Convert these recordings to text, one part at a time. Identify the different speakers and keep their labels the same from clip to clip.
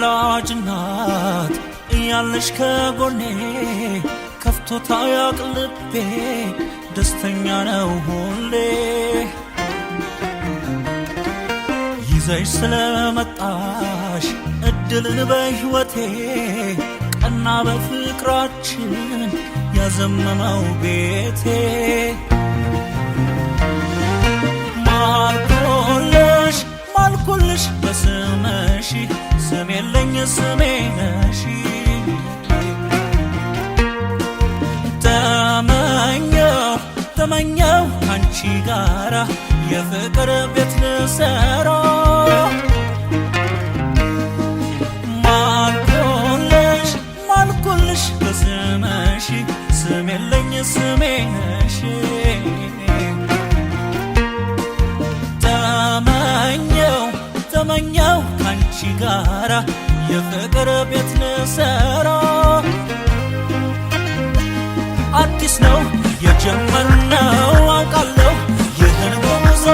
Speaker 1: አማላጅ ናት እያለሽ ከጎኔ ከፍቶታ ያቅ ልቤ ደስተኛ ነው ሁሌ ይዘሽ ስለመጣሽ እድልን በሕይወቴ ቀና በፍቅራችን ያዘመመው ቤቴ ማልኩልሽ በስምሽ ስም የለኝ ስሜ ነሽ ተመኘው ካንቺ ጋራ የፍቅር ቤት ልሰራ ማልኩልሽ በስምሽ ስም የለኝ ስሜ ነሽ ተመኘው ካንቺ ጋራ የፍቅር ቤት ልሰራ አዲስ ነው የጀመርነው አውቃለሁ ይህን ጉዞ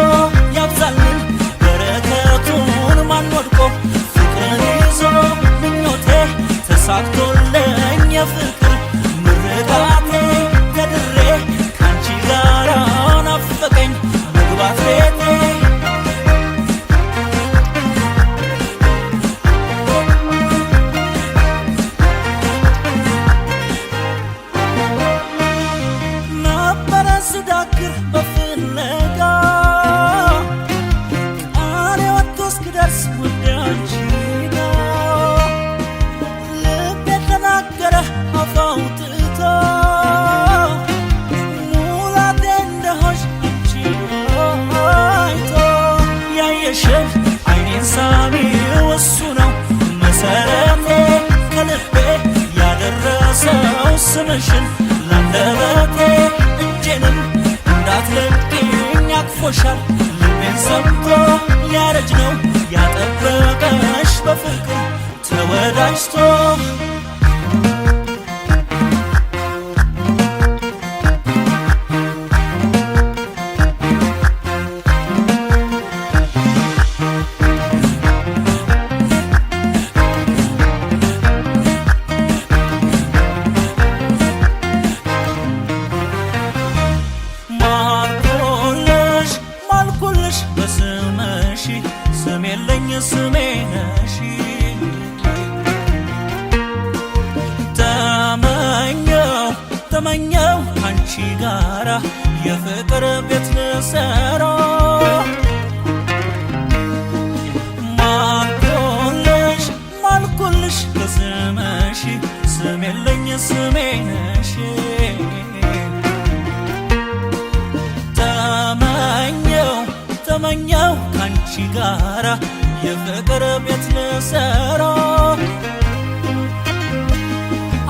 Speaker 1: ያብዛልን በረከቱን ማን ወድቆ ፍቅርን ይዞ ምኞቴ ተሳክቶልኝ የፍቅር ምርቃቴ ከድሬ ካንቺ ጋራ ናፈቀኝ መግባት ቤቴ ስዳክር በፍለጋ ቃሌ ወጥቶ እስክደርስ ወደ አንቺ ጋር ልቤ ተናገረ አፍ አውጥቶ ሙላቴ እንደሆንሽ አንቺ አይቶ ያየሽው ዓይኔን ሳሚው እሱ ነው መሰረቴ ከልቤ ያደረሰው ስምሽን ላንደበቴ እጄንም እንዳትለቂኝ አቅፎሻል ልቤን ሰምቶ ሊያረጅ ነው ያጠበቀሽ በፍቅር ተወዳጅቶ በስምሽ ስም የለኝ ስሜ ነሽ ተመኘው ካንቺ ጋራ የፍቅር ቤት ልሰራ ማልኩልሽ በስምሽ ስም የለኝ ስሜ ነሽ ተመኘው ካንቺ ጋራ የፍቅር ቤት ልሰራ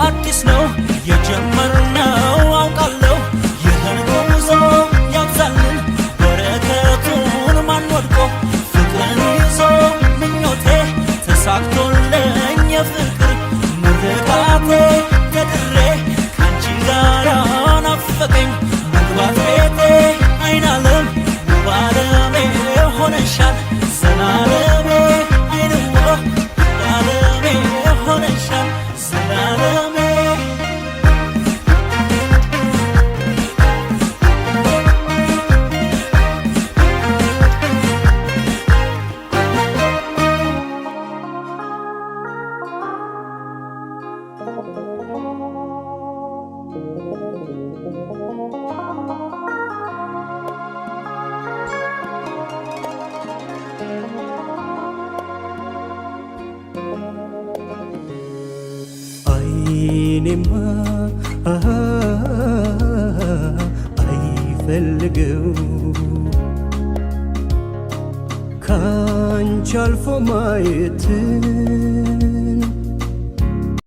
Speaker 1: አዲስ ነው የጀመርነው አውቃለሁ ይህን ጉዞ ያብዛልን በረከቱን ማን ወድቆ ፍቅርን ይዞ ምኞቴ ተሳክቶልኝ የፍቅር ምርቃቴ ከድሬ ካንቺ ጋራ ናፈቀኝ መግባት ቤቴ አይናለም ባለሜ ሆነሻል ዘላለሜ አይንዋ ባለሜ ሆነሻል ዘላለሜ አይኔማ አይፈልገው ካንቺ አልፎ ማየት